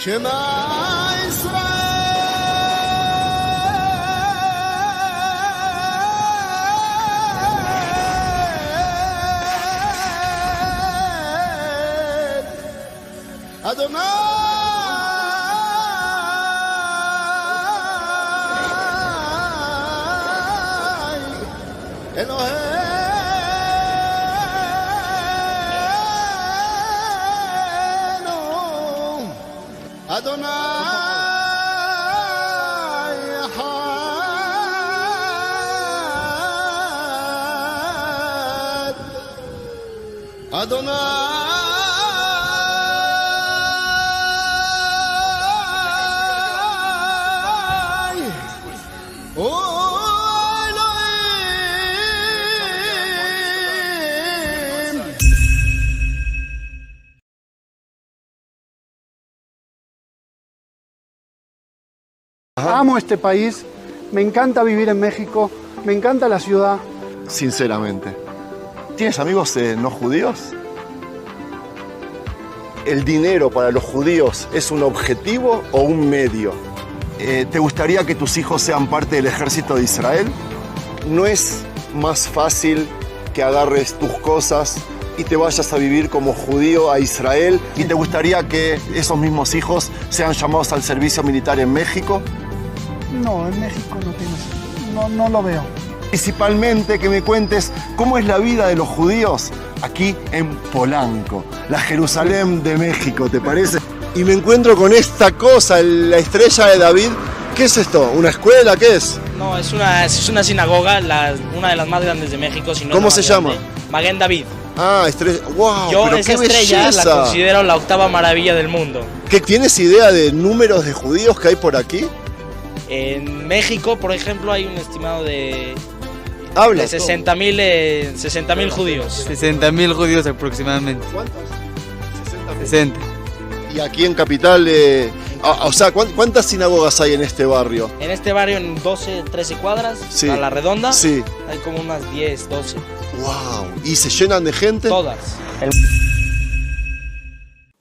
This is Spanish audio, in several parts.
Shema Israel, Adonai Eloheinu, Adonai Echad, Adonai Elohim. Amo este país, me encanta vivir en México, me encanta la ciudad. Sinceramente, ¿tienes amigos no judíos? ¿El dinero para los judíos es un objetivo o un medio? ¿Te gustaría que tus hijos sean parte del ejército de Israel? ¿No es más fácil que agarres tus cosas y te vayas a vivir como judío a Israel? ¿Y te gustaría que esos mismos hijos sean llamados al servicio militar en México? No, en México no lo veo. Principalmente que me cuentes cómo es la vida de los judíos aquí en Polanco, la Jerusalén de México, ¿te parece? Y me encuentro con esta cosa, la estrella de David. ¿Qué es esto? ¿Una escuela? ¿Qué es? No, es una sinagoga, una de las más grandes de México. Si no ¿Cómo la se más llama? grande. Maguen David. Ah, estrella. ¡Wow! Yo pero esa qué estrella belleza. la considero la octava maravilla del mundo. ¿Qué, tienes idea de números de judíos que hay por aquí? En México, por ejemplo, hay un estimado de Habla. 60.000 judíos. 60.000 judíos aproximadamente. ¿Cuántos? 60. Y aquí en Capital, o sea, ¿cuántas sinagogas hay en este barrio? En este barrio, en 12, 13 cuadras, Sí. a la redonda, Sí. hay como unas 10, 12. ¡Wow! ¿Y se llenan de gente? Todas.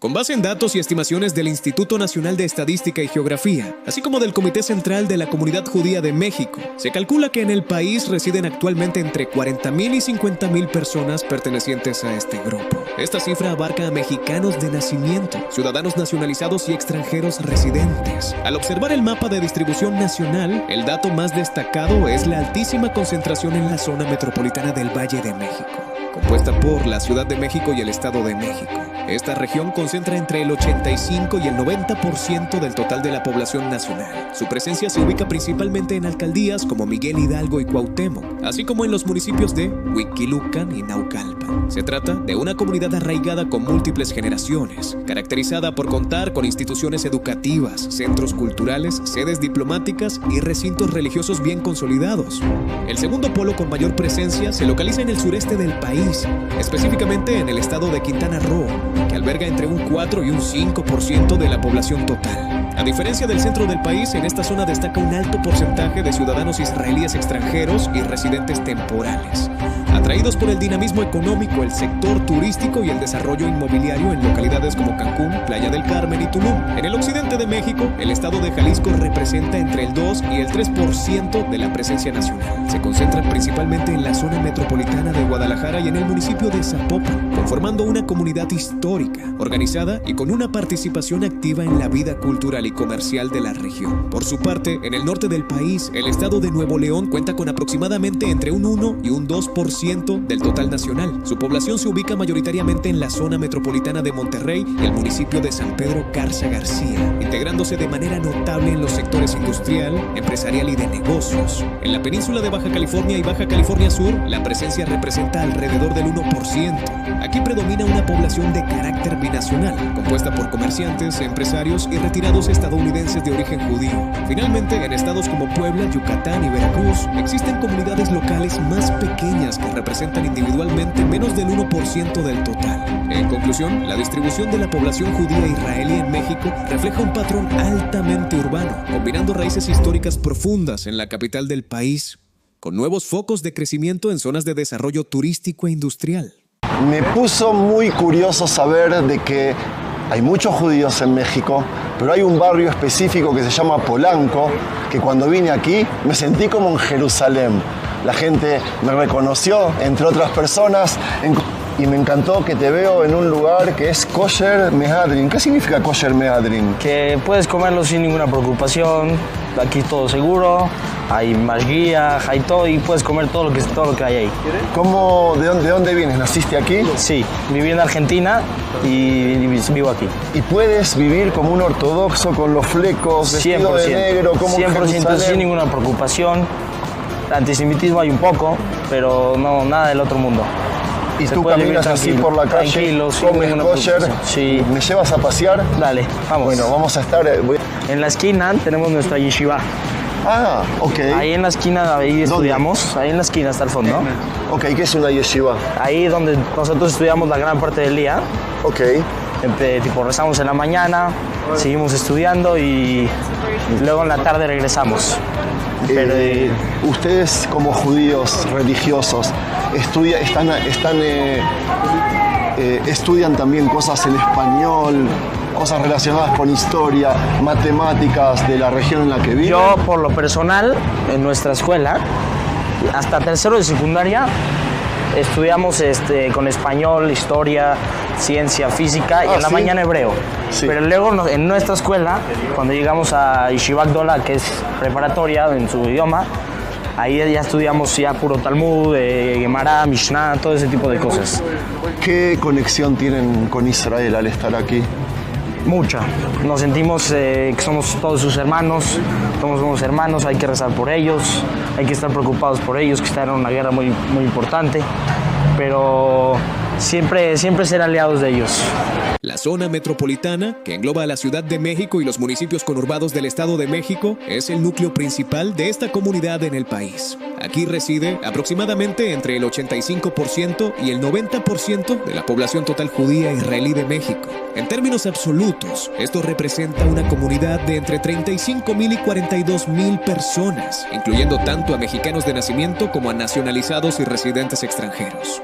Con base en datos y estimaciones del Instituto Nacional de Estadística y Geografía, así como del Comité Central de la Comunidad Judía de México, se calcula que en el país residen actualmente entre 40.000 y 50.000 personas pertenecientes a este grupo. Esta cifra abarca a mexicanos de nacimiento, ciudadanos nacionalizados y extranjeros residentes. Al observar el mapa de distribución nacional, el dato más destacado es la altísima concentración en la zona metropolitana del Valle de México, compuesta por la Ciudad de México y el Estado de México. Esta región concentra entre el 85 y el 90% del total de la población nacional. Su presencia se ubica principalmente en alcaldías como Miguel Hidalgo y Cuauhtémoc, así como en los municipios de Huixquilucan y Naucalpan. Se trata de una comunidad arraigada con múltiples generaciones, caracterizada por contar con instituciones educativas, centros culturales, sedes diplomáticas y recintos religiosos bien consolidados. El segundo polo con mayor presencia se localiza en el sureste del país, específicamente en el estado de Quintana Roo, que alberga entre un 4 y un 5% de la población total. A diferencia del centro del país, en esta zona destaca un alto porcentaje de ciudadanos israelíes extranjeros y residentes temporales, atraídos por el dinamismo económico, el sector turístico y el desarrollo inmobiliario en localidades como Cancún, Playa del Carmen y Tulum. En el occidente de México, el estado de Jalisco representa entre el 2 y el 3% de la presencia nacional. Se concentran principalmente en la zona metropolitana de Guadalajara y en el municipio de Zapopan, conformando una comunidad histórica, organizada y con una participación activa en la vida cultural y comercial de la región. Por su parte, en el norte del país, el estado de Nuevo León cuenta con aproximadamente entre un 1 y un 2% del total nacional. Su población se ubica mayoritariamente en la zona metropolitana de Monterrey y el municipio de San Pedro Garza García, integrándose de manera notable en los sectores industrial, empresarial y de negocios. En la península de Baja California y Baja California Sur, la presencia representa alrededor del 1%. Aquí predomina una población de carácter binacional, compuesta por comerciantes, empresarios y retirados estadounidenses de origen judío. Finalmente, en estados como Puebla, Yucatán y Veracruz, existen comunidades locales más pequeñas que representan individualmente menos del 1% del total. En conclusión, la distribución de la población judía israelí en México refleja un patrón altamente urbano, combinando raíces históricas profundas en la capital del país, con nuevos focos de crecimiento en zonas de desarrollo turístico e industrial. Me puso muy curioso saber de que hay muchos judíos en México, pero hay un barrio específico que se llama Polanco, que cuando vine aquí me sentí como en Jerusalén. La gente me reconoció, entre otras personas, y me encantó que te veo en un lugar que es Kosher Mehadrin. ¿Qué significa Kosher Mehadrin? Que puedes comerlo sin ninguna preocupación, aquí todo seguro, hay mashgiach, hay todo y puedes comer todo lo que hay ahí. ¿De dónde vienes? ¿Naciste aquí? Sí, viví en Argentina y vivo aquí. ¿Y puedes vivir como un ortodoxo con los flecos, vestido de negro, como 100% sin ninguna preocupación? Antisemitismo hay un poco, pero no nada del otro mundo. ¿Y tú caminas así por la calle, tranquilo, comes kosher? Sí. ¿Me llevas a pasear? Dale, vamos. Bueno, vamos a estar... En la esquina tenemos nuestra yeshiva. Ah, ok. Ahí en la esquina, ahí estudiamos. Ahí en la esquina está el fondo. Ok, ¿qué es una yeshiva? Ahí donde nosotros estudiamos la gran parte del día. Ok. Tipo, rezamos en la mañana, seguimos estudiando y luego en la tarde regresamos. Ustedes como judíos religiosos estudian también cosas en español, cosas relacionadas con historia, matemáticas de la región en la que viven. Yo, por lo personal, en nuestra escuela, hasta tercero de secundaria, estudiamos con español, historia, ciencia, física y en la mañana hebreo. Sí. Pero luego en nuestra escuela, cuando llegamos a Yeshiva Gdola, que es preparatoria en su idioma, ahí ya estudiamos ya puro Talmud, Gemara, Mishnah, todo ese tipo de cosas. ¿Qué conexión tienen con Israel al estar aquí? Mucha. Nos sentimos que somos todos sus hermanos, somos hermanos, hay que rezar por ellos, hay que estar preocupados por ellos, que están en una guerra muy, muy importante, pero siempre ser aliados de ellos. La zona metropolitana, que engloba a la Ciudad de México y los municipios conurbados del Estado de México, es el núcleo principal de esta comunidad en el país. Aquí reside aproximadamente entre el 85% y el 90% de la población total judía israelí de México. En términos absolutos, esto representa una comunidad de entre 35,000 y 42,000 personas, incluyendo tanto a mexicanos de nacimiento como a nacionalizados y residentes extranjeros.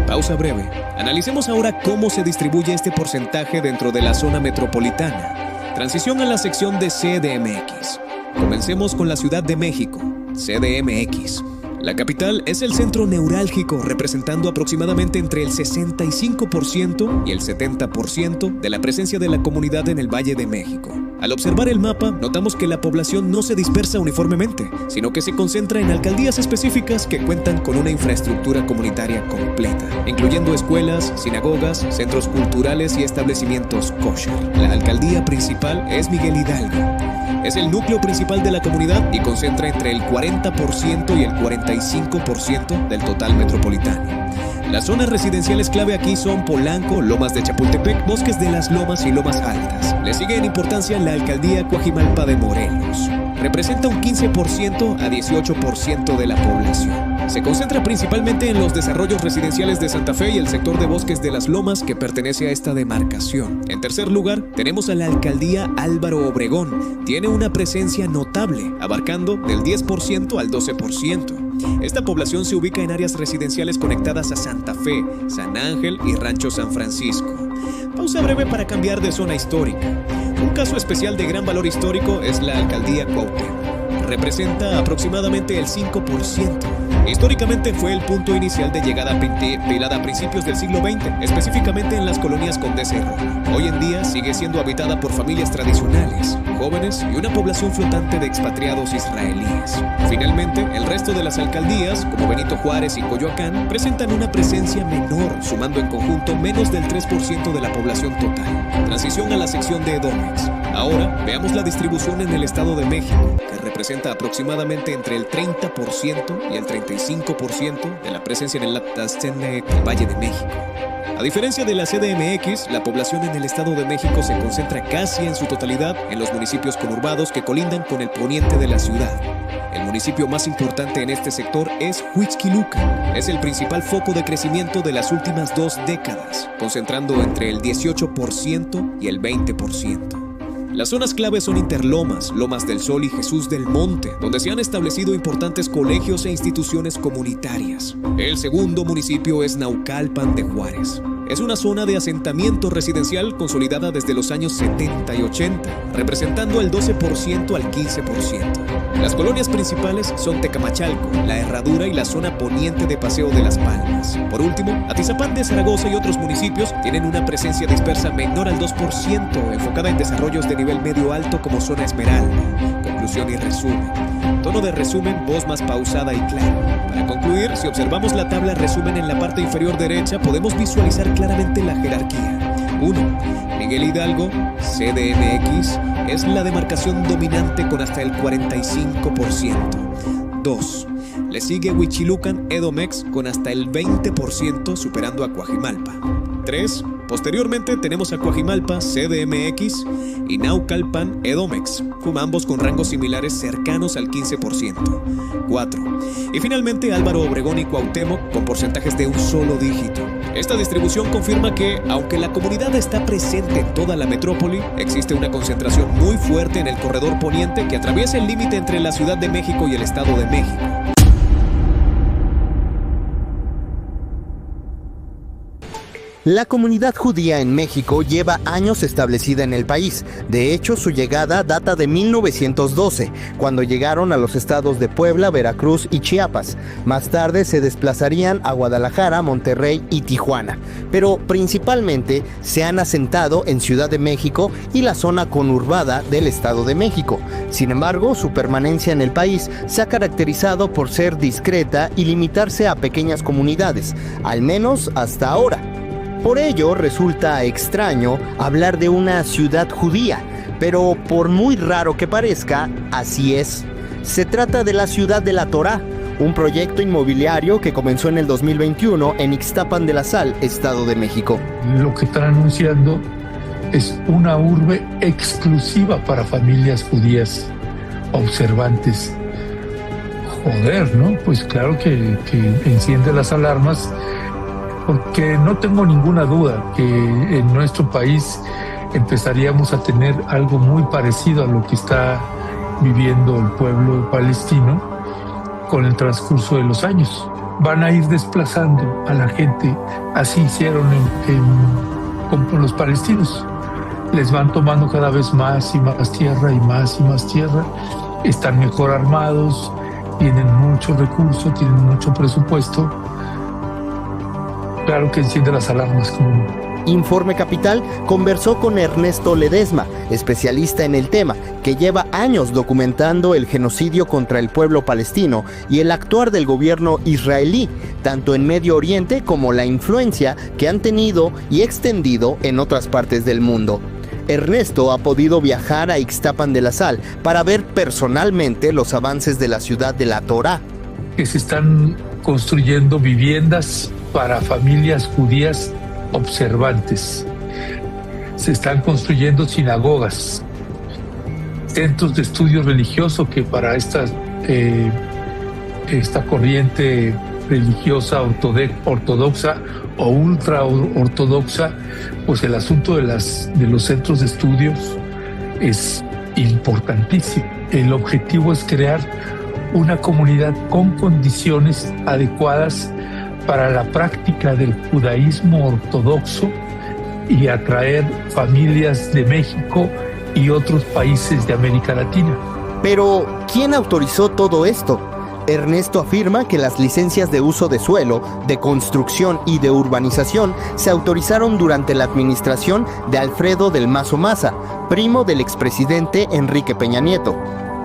Pausa breve. Analicemos ahora cómo se distribuye este porcentaje dentro de la zona metropolitana. Transición a la sección de CDMX. Comencemos con la Ciudad de México, CDMX. La capital es el centro neurálgico, representando aproximadamente entre el 65% y el 70% de la presencia de la comunidad en el Valle de México. Al observar el mapa, notamos que la población no se dispersa uniformemente, sino que se concentra en alcaldías específicas que cuentan con una infraestructura comunitaria completa, incluyendo escuelas, sinagogas, centros culturales y establecimientos kosher. La alcaldía principal es Miguel Hidalgo. Es el núcleo principal de la comunidad y concentra entre el 40% y el 45% del total metropolitano. Las zonas residenciales clave aquí son Polanco, Lomas de Chapultepec, Bosques de las Lomas y Lomas Altas. Le sigue en importancia la alcaldía Coajimalpa de Morelos. Representa un 15% a 18% de la población. Se concentra principalmente en los desarrollos residenciales de Santa Fe y el sector de Bosques de las Lomas que pertenece a esta demarcación. En tercer lugar, tenemos a la alcaldía Álvaro Obregón. Tiene una presencia notable, abarcando del 10% al 12%. Esta población se ubica en áreas residenciales conectadas a Santa Fe, San Ángel y Rancho San Francisco. Pausa breve para cambiar de zona histórica. Un caso especial de gran valor histórico es la alcaldía Cuauhtémoc. Representa aproximadamente el 5%. Históricamente fue el punto inicial de llegada pelada a principios del siglo XX, específicamente en las colonias Condesa y Roma. Hoy en día sigue siendo habitada por familias tradicionales, jóvenes y una población flotante de expatriados israelíes. Finalmente, el resto de las alcaldías, como Benito Juárez y Coyoacán, presentan una presencia menor, sumando en conjunto menos del 3% de la población total. Transición a la sección de Edomex. Ahora, veamos la distribución en el Estado de México, que representa aproximadamente entre el 30% y el 35% de la presencia en el Valle de México. A diferencia de la CDMX, la población en el Estado de México se concentra casi en su totalidad en los municipios conurbados que colindan con el poniente de la ciudad. El municipio más importante en este sector es Huixquilucan. Es el principal foco de crecimiento de las últimas 2 décadas, concentrando entre el 18% y el 20%. Las zonas claves son Interlomas, Lomas del Sol y Jesús del Monte, donde se han establecido importantes colegios e instituciones comunitarias. El segundo municipio es Naucalpan de Juárez. es una zona de asentamiento residencial consolidada desde los años 70 y 80, representando el 12% al 15%. Las colonias principales son Tecamachalco, La Herradura y la zona poniente de Paseo de las Palmas. Por último, Atizapán de Zaragoza y otros municipios tienen una presencia dispersa menor al 2%, enfocada en desarrollos de nivel medio-alto como Zona Esmeralda. Conclusión y resumen. Tono de resumen, voz más pausada y clara. Para concluir, si observamos la tabla resumen en la parte inferior derecha, podemos visualizar claramente la jerarquía. 1. Miguel Hidalgo, CDMX, es la demarcación dominante con hasta el 45%. 2. Le sigue Huichilucan, Edomex, con hasta el 20%, superando a Coajimalpa. 3. Posteriormente tenemos a Coajimalpa, CDMX, y Naucalpan, Edomex, ambos con rangos similares cercanos al 15%. 4. Y finalmente Álvaro Obregón y Cuauhtémoc con porcentajes de un solo dígito. Esta distribución confirma que, aunque la comunidad está presente en toda la metrópoli, existe una concentración muy fuerte en el corredor poniente que atraviesa el límite entre la Ciudad de México y el Estado de México. La comunidad judía en México lleva años establecida en el país. De hecho, su llegada data de 1912, cuando llegaron a los estados de Puebla, Veracruz y Chiapas. Más tarde se desplazarían a Guadalajara, Monterrey y Tijuana. Pero principalmente se han asentado en Ciudad de México y la zona conurbada del Estado de México. Sin embargo, su permanencia en el país se ha caracterizado por ser discreta y limitarse a pequeñas comunidades, al menos hasta ahora. Por ello, resulta extraño hablar de una ciudad judía, pero por muy raro que parezca, así es. Se trata de la ciudad de la Torá, un proyecto inmobiliario que comenzó en el 2021 en Ixtapan de la Sal, Estado de México. Lo que están anunciando es una urbe exclusiva para familias judías observantes. Joder, ¿no? Pues claro que enciende las alarmas, porque no tengo ninguna duda que en nuestro país empezaríamos a tener algo muy parecido a lo que está viviendo el pueblo palestino con el transcurso de los años. Van a ir desplazando a la gente, así hicieron con los palestinos. Les van tomando cada vez más y más tierra y más tierra. Están mejor armados, tienen mucho recurso, tienen mucho presupuesto. Claro que enciende las alarmas. Informe Capital conversó con Ernesto Ledesma, especialista en el tema, que lleva años documentando el genocidio contra el pueblo palestino y el actuar del gobierno israelí, tanto en Medio Oriente como la influencia que han tenido y extendido en otras partes del mundo. Ernesto ha podido viajar a Ixtapan de la Sal para ver personalmente los avances de la ciudad de la Torá. Que se están construyendo viviendas para familias judías observantes. Se están construyendo sinagogas, centros de estudio religioso que para esta corriente religiosa ortodoxa o ultra ortodoxa, pues el asunto de los centros de estudios es importantísimo. El objetivo es crear una comunidad con condiciones adecuadas para la práctica del judaísmo ortodoxo y atraer familias de México y otros países de América Latina. Pero, ¿quién autorizó todo esto? Ernesto afirma que las licencias de uso de suelo, de construcción y de urbanización se autorizaron durante la administración de Alfredo del Mazo Maza, primo del expresidente Enrique Peña Nieto.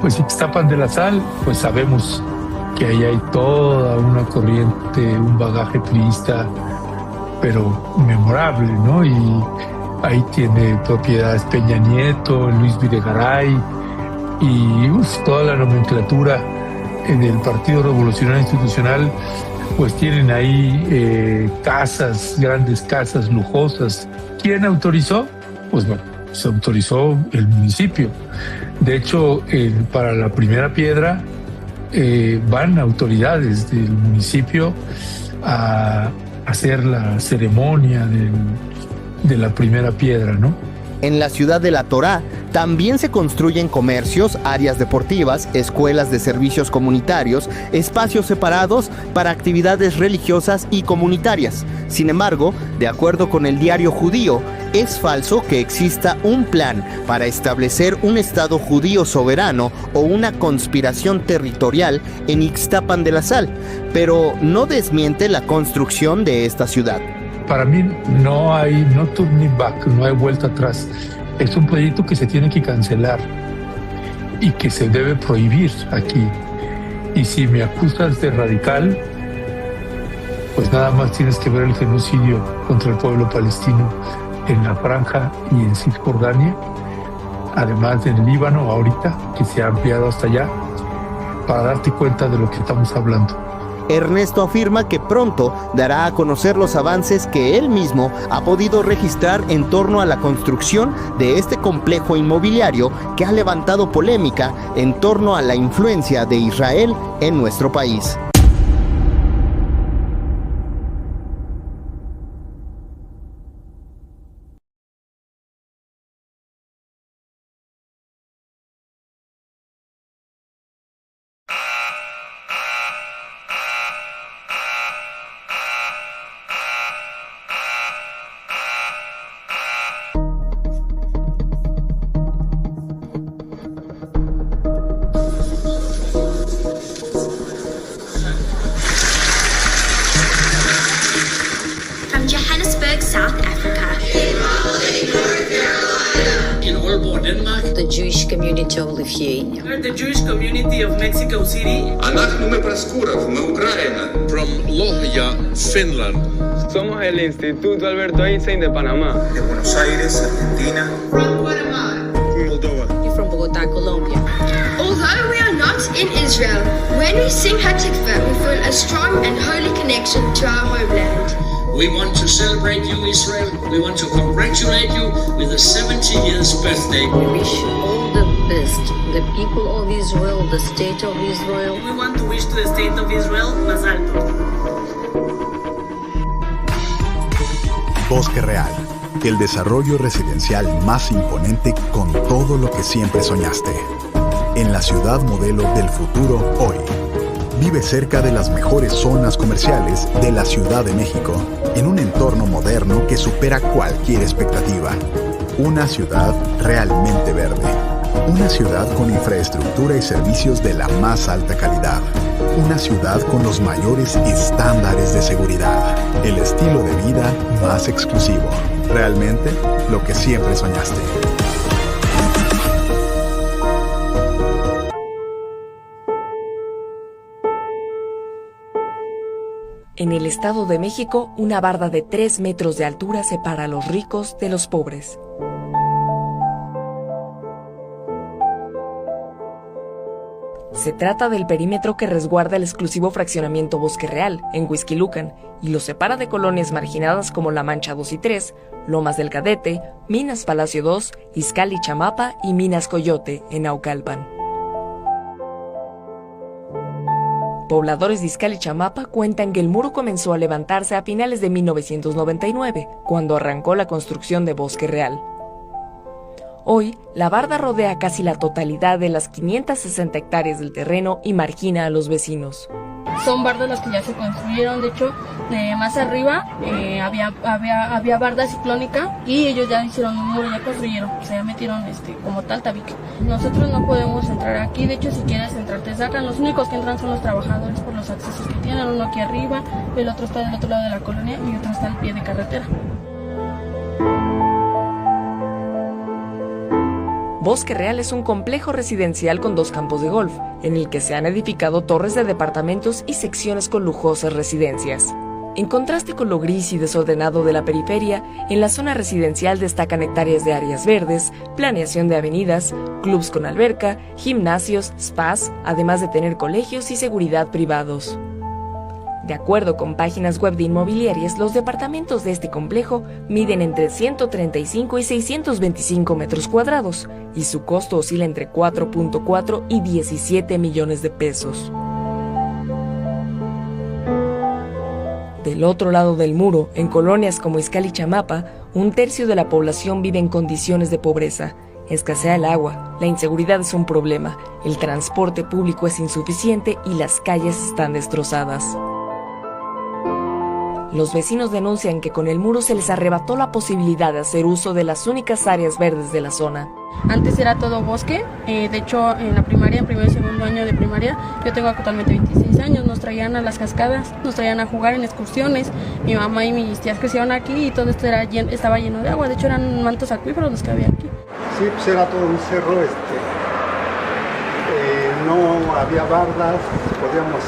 Pues Ixtapan de la Sal, pues sabemos que ahí hay toda una corriente, un bagaje priista, pero memorable, ¿no? Y ahí tiene propiedades Peña Nieto, Luis Videgaray y toda la nomenclatura del Partido Revolucionario Institucional, pues tienen ahí casas, grandes casas lujosas. ¿Quién autorizó? Pues bueno, se autorizó el municipio. De hecho, para la primera piedra van autoridades del municipio a hacer la ceremonia de la primera piedra, ¿no? En la ciudad de la Torá también se construyen comercios, áreas deportivas, escuelas de servicios comunitarios, espacios separados para actividades religiosas y comunitarias. Sin embargo, de acuerdo con el diario judío, es falso que exista un plan para establecer un Estado judío soberano o una conspiración territorial en Ixtapan de la Sal, pero no desmiente la construcción de esta ciudad. Para mí no turning back, no hay vuelta atrás. Es un proyecto que se tiene que cancelar y que se debe prohibir aquí. Y si me acusas de radical, pues nada más tienes que ver el genocidio contra el pueblo palestino en la Franja y en Cisjordania, además del Líbano ahorita, que se ha ampliado hasta allá, para darte cuenta de lo que estamos hablando. Ernesto afirma que pronto dará a conocer los avances que él mismo ha podido registrar en torno a la construcción de este complejo inmobiliario que ha levantado polémica en torno a la influencia de Israel en nuestro país. South Africa. In Aalborg, Denmark. The Jewish community of Lithuania. The Jewish community of Mexico City. From Lohja, Finland. Somos el Instituto Alberto Einstein de Panamá. De Buenos Aires, Argentina. From Guatemala. Moldova. You're from Bogotá, Colombia. Although we are not in Israel, when we sing Hatikva, we feel a strong and holy connection to our homeland. We want to celebrate you, Israel. We want to congratulate you with the 70 years birthday. We wish you all the best. The people of Israel, the state of Israel. We want to wish to the state of Israel, Mazal Tov. Bosque Real, el desarrollo residencial más imponente con todo lo que siempre soñaste. En la ciudad modelo del futuro hoy. Vive cerca de las mejores zonas comerciales de la Ciudad de México, en un entorno moderno que supera cualquier expectativa. Una ciudad realmente verde. Una ciudad con infraestructura y servicios de la más alta calidad. Una ciudad con los mayores estándares de seguridad. El estilo de vida más exclusivo. Realmente lo que siempre soñaste. En el Estado de México, una barda de 3 metros de altura separa a los ricos de los pobres. Se trata del perímetro que resguarda el exclusivo fraccionamiento Bosque Real, en Huixquilucan, y lo separa de colonias marginadas como La Mancha 2 y 3, Lomas del Cadete, Minas Palacio 2, Izcalli Chamapa y Minas Coyote, en Naucalpan. Pobladores de Izcalli Chamapa cuentan que el muro comenzó a levantarse a finales de 1999, cuando arrancó la construcción de Bosque Real. Hoy, la barda rodea casi la totalidad de las 560 hectáreas del terreno y margina a los vecinos. Son bardas las que ya se construyeron, de hecho, más arriba había barda ciclónica y ellos ya hicieron un muro, ya construyeron, o sea, ya metieron como tal tabique. Nosotros no podemos entrar aquí, de hecho, si quieres entrar te sacan, los únicos que entran son los trabajadores por los accesos que tienen, uno aquí arriba, el otro está del otro lado de la colonia y otro está al pie de carretera. Bosque Real es un complejo residencial con 2 campos de golf, en el que se han edificado torres de departamentos y secciones con lujosas residencias. En contraste con lo gris y desordenado de la periferia, en la zona residencial destacan hectáreas de áreas verdes, planeación de avenidas, clubs con alberca, gimnasios, spas, además de tener colegios y seguridad privados. De acuerdo con páginas web de inmobiliarias, los departamentos de este complejo miden entre 135 y 625 metros cuadrados y su costo oscila entre 4.4 y 17 millones de pesos. Del otro lado del muro, en colonias como Izcalli y Chamapa, 1/3 de la población vive en condiciones de pobreza. Escasea el agua, la inseguridad es un problema, el transporte público es insuficiente y las calles están destrozadas. Los vecinos denuncian que con el muro se les arrebató la posibilidad de hacer uso de las únicas áreas verdes de la zona. Antes era todo bosque, de hecho en la primaria, en primer y segundo año de primaria, yo tengo actualmente 26 años, nos traían a las cascadas, nos traían a jugar en excursiones, mi mamá y mis tías crecieron aquí y todo esto estaba lleno de agua, de hecho eran mantos acuíferos los que había aquí. Sí, pues era todo un cerro, no había bardas, podíamos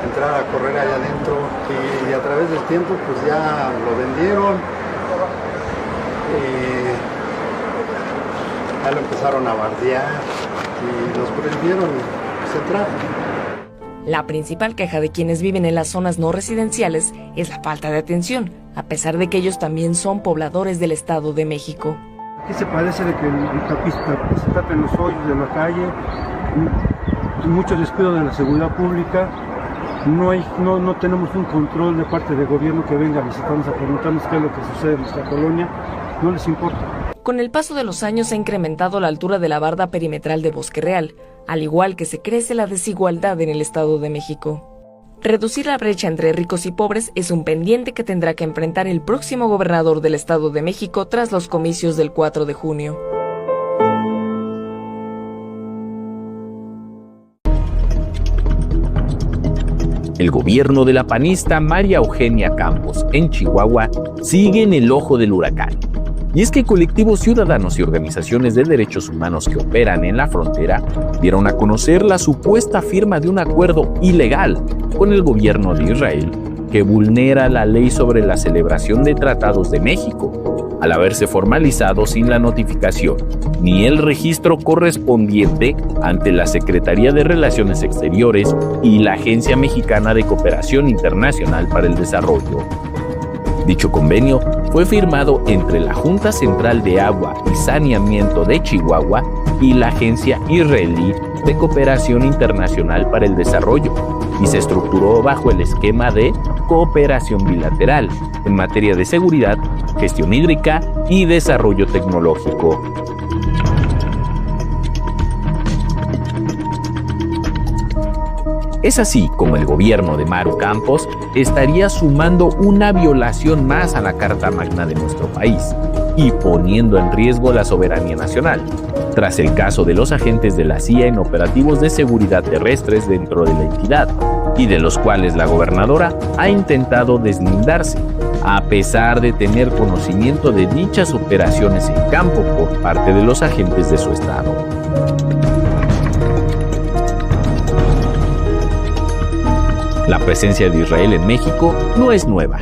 entrar a correr allá adentro y a través del tiempo pues ya lo vendieron, ya lo empezaron a bardear y nos prohibieron entrar. La principal queja de quienes viven en las zonas no residenciales es la falta de atención, a pesar de que ellos también son pobladores del Estado de México. Aquí se parece de que el tapista se tapen los hoyos de la calle, mucho descuido de la seguridad pública, no tenemos un control de parte del gobierno que venga a visitarnos a preguntarnos qué es lo que sucede en nuestra colonia, no les importa. Con el paso de los años se ha incrementado la altura de la barda perimetral de Bosque Real, al igual que se crece la desigualdad en el Estado de México. Reducir la brecha entre ricos y pobres es un pendiente que tendrá que enfrentar el próximo gobernador del Estado de México tras los comicios del 4 de junio. El gobierno de la panista María Eugenia Campos en Chihuahua sigue en el ojo del huracán. Y es que colectivos ciudadanos y organizaciones de derechos humanos que operan en la frontera dieron a conocer la supuesta firma de un acuerdo ilegal con el gobierno de Israel que vulnera la ley sobre la celebración de tratados de México, al haberse formalizado sin la notificación ni el registro correspondiente ante la Secretaría de Relaciones Exteriores y la Agencia Mexicana de Cooperación Internacional para el Desarrollo. Dicho convenio fue firmado entre la Junta Central de Agua y Saneamiento de Chihuahua y la Agencia Israelí de Cooperación Internacional para el Desarrollo y se estructuró bajo el esquema de cooperación bilateral en materia de seguridad, gestión hídrica y desarrollo tecnológico. Es así como el gobierno de Maru Campos estaría sumando una violación más a la Carta Magna de nuestro país y poniendo en riesgo la soberanía nacional, tras el caso de los agentes de la CIA en operativos de seguridad terrestres dentro de la entidad, y de los cuales la gobernadora ha intentado deslindarse, a pesar de tener conocimiento de dichas operaciones en campo por parte de los agentes de su estado. La presencia de Israel en México no es nueva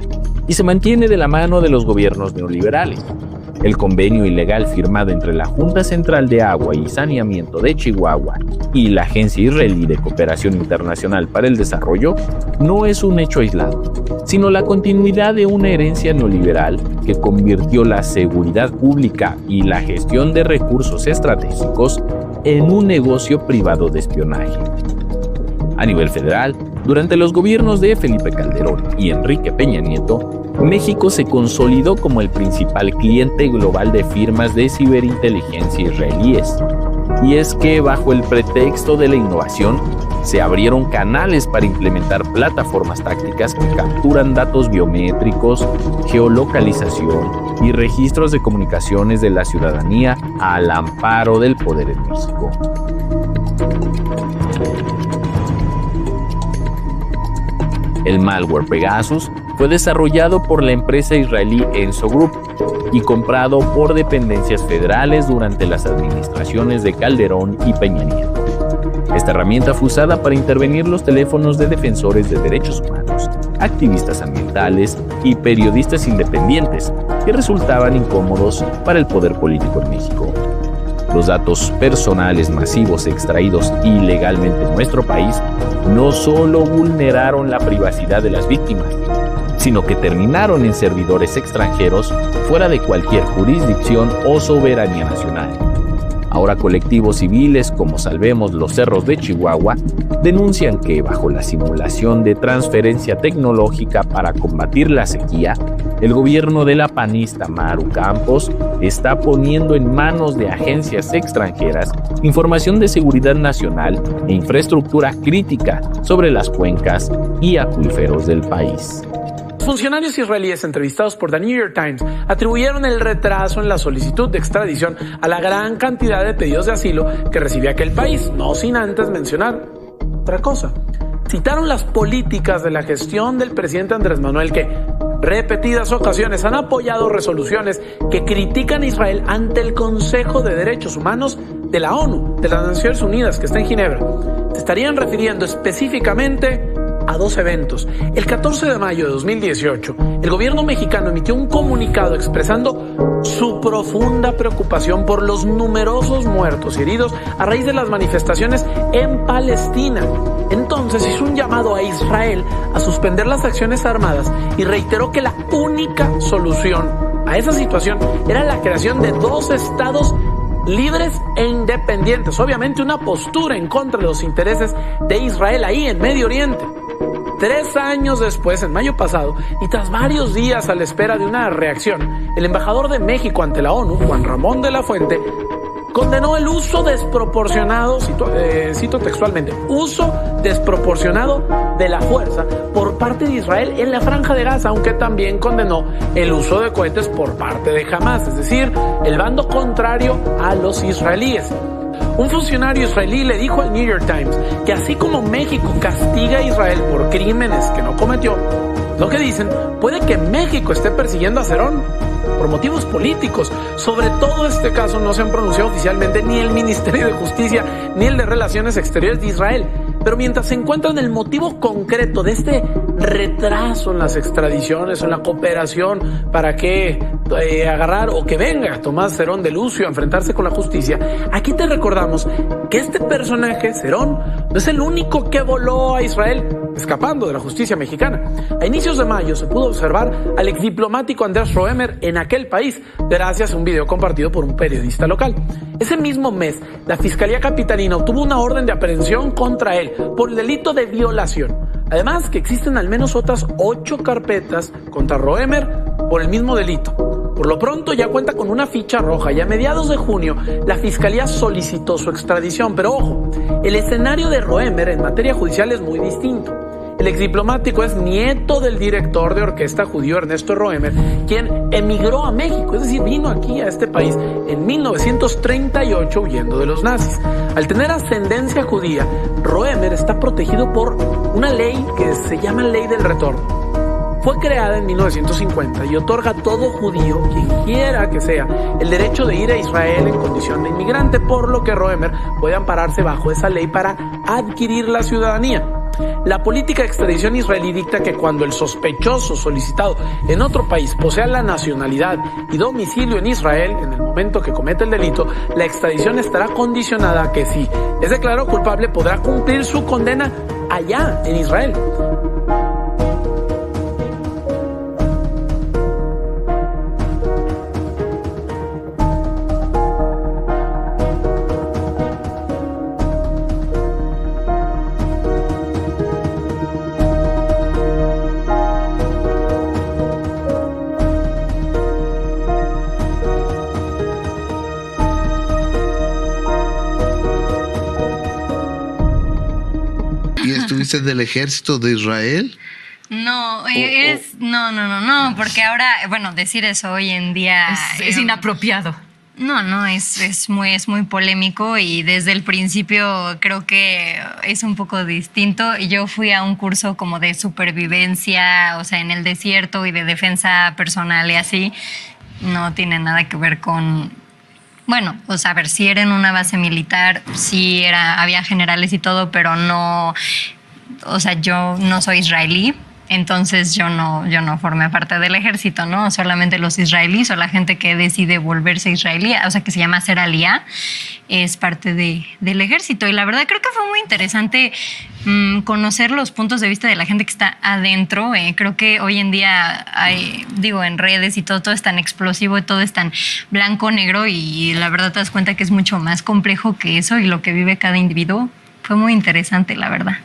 y se mantiene de la mano de los gobiernos neoliberales. El convenio ilegal firmado entre la Junta Central de Agua y Saneamiento de Chihuahua y la Agencia Israelí de Cooperación Internacional para el Desarrollo no es un hecho aislado, sino la continuidad de una herencia neoliberal que convirtió la seguridad pública y la gestión de recursos estratégicos en un negocio privado de espionaje. A nivel federal, durante los gobiernos de Felipe Calderón y Enrique Peña Nieto, México se consolidó como el principal cliente global de firmas de ciberinteligencia israelíes. Y es que bajo el pretexto de la innovación, se abrieron canales para implementar plataformas tácticas que capturan datos biométricos, geolocalización y registros de comunicaciones de la ciudadanía al amparo del poder en México. El malware Pegasus fue desarrollado por la empresa israelí Enso Group y comprado por dependencias federales durante las administraciones de Calderón y Peña Nieto. Esta herramienta fue usada para intervenir los teléfonos de defensores de derechos humanos, activistas ambientales y periodistas independientes que resultaban incómodos para el poder político en México. Los datos personales masivos extraídos ilegalmente en nuestro país no solo vulneraron la privacidad de las víctimas, sino que terminaron en servidores extranjeros fuera de cualquier jurisdicción o soberanía nacional. Ahora colectivos civiles como Salvemos los Cerros de Chihuahua denuncian que bajo la simulación de transferencia tecnológica para combatir la sequía, el gobierno de la panista Maru Campos está poniendo en manos de agencias extranjeras información de seguridad nacional e infraestructura crítica sobre las cuencas y acuíferos del país. Funcionarios israelíes entrevistados por The New York Times atribuyeron el retraso en la solicitud de extradición a la gran cantidad de pedidos de asilo que recibía aquel país, no sin antes mencionar otra cosa. Citaron las políticas de la gestión del presidente Andrés Manuel que repetidas ocasiones han apoyado resoluciones que critican a Israel ante el Consejo de Derechos Humanos de la ONU, de las Naciones Unidas, que está en Ginebra. Se estarían refiriendo específicamente a dos eventos. El 14 de mayo de 2018, el gobierno mexicano emitió un comunicado expresando su profunda preocupación por los numerosos muertos y heridos a raíz de las manifestaciones en Palestina. Entonces hizo un llamado a Israel a suspender las acciones armadas y reiteró que la única solución a esa situación era la creación de dos estados libres e independientes. Obviamente una postura en contra de los intereses de Israel ahí en Medio Oriente. 3 años después, en mayo pasado, y tras varios días a la espera de una reacción, el embajador de México ante la ONU, Juan Ramón de la Fuente, condenó el uso desproporcionado, cito textualmente, uso desproporcionado de la fuerza por parte de Israel en la Franja de Gaza, aunque también condenó el uso de cohetes por parte de Hamás, es decir, el bando contrario a los israelíes. Un funcionario israelí le dijo al New York Times que así como México castiga a Israel por crímenes que no cometió, lo que dicen, puede que México esté persiguiendo a Cerón por motivos políticos. Sobre todo este caso no se han pronunciado oficialmente ni el Ministerio de Justicia ni el de Relaciones Exteriores de Israel. Pero mientras se encuentran el motivo concreto de este retraso en las extradiciones o en la cooperación para que agarrar o que venga Tomás Cerón de Lucio a enfrentarse con la justicia, aquí te recordamos que este personaje, Cerón, no es el único que voló a Israel escapando de la justicia mexicana. A inicios de mayo se pudo observar al exdiplomático Andrés Roemer en aquel país, gracias a un video compartido por un periodista local. Ese mismo mes, la Fiscalía Capitalina obtuvo una orden de aprehensión contra él por el delito de violación. Además, que existen al menos otras 8 carpetas contra Roemer por el mismo delito. Por lo pronto ya cuenta con una ficha roja y a mediados de junio la Fiscalía solicitó su extradición. Pero ojo, el escenario de Roemer en materia judicial es muy distinto. El exdiplomático es nieto del director de orquesta judío Ernesto Roemer, quien emigró a México, es decir, vino aquí a este país en 1938 huyendo de los nazis. Al tener ascendencia judía, Roemer está protegido por una ley que se llama Ley del Retorno. Fue creada en 1950 y otorga a todo judío, quien quiera que sea, el derecho de ir a Israel en condición de inmigrante, por lo que Roemer puede ampararse bajo esa ley para adquirir la ciudadanía. La política de extradición israelí dicta que cuando el sospechoso solicitado en otro país posea la nacionalidad y domicilio en Israel, en el momento que comete el delito, la extradición estará condicionada a que si es declarado culpable podrá cumplir su condena allá en Israel. ¿Del ejército de Israel? No, no, porque ahora, bueno, decir eso hoy en día es inapropiado. No, es muy polémico y desde el principio creo que es un poco distinto. Yo fui a un curso como de supervivencia, o sea, en el desierto y de defensa personal y así. No tiene nada que ver con... Bueno, o sea, a ver, sí era en una base militar, sí había generales y todo, pero no... O sea, yo no soy israelí, Entonces yo no formé parte del ejército, ¿no? Solamente los israelíes o la gente que decide volverse israelí, o sea, que se llama ser aliyá, es parte del ejército. Y la verdad creo que fue muy interesante conocer los puntos de vista de la gente que está adentro. Creo que hoy en día en redes y todo es tan explosivo y todo es tan blanco-negro, y la verdad te das cuenta que es mucho más complejo que eso, y lo que vive cada individuo fue muy interesante, la verdad.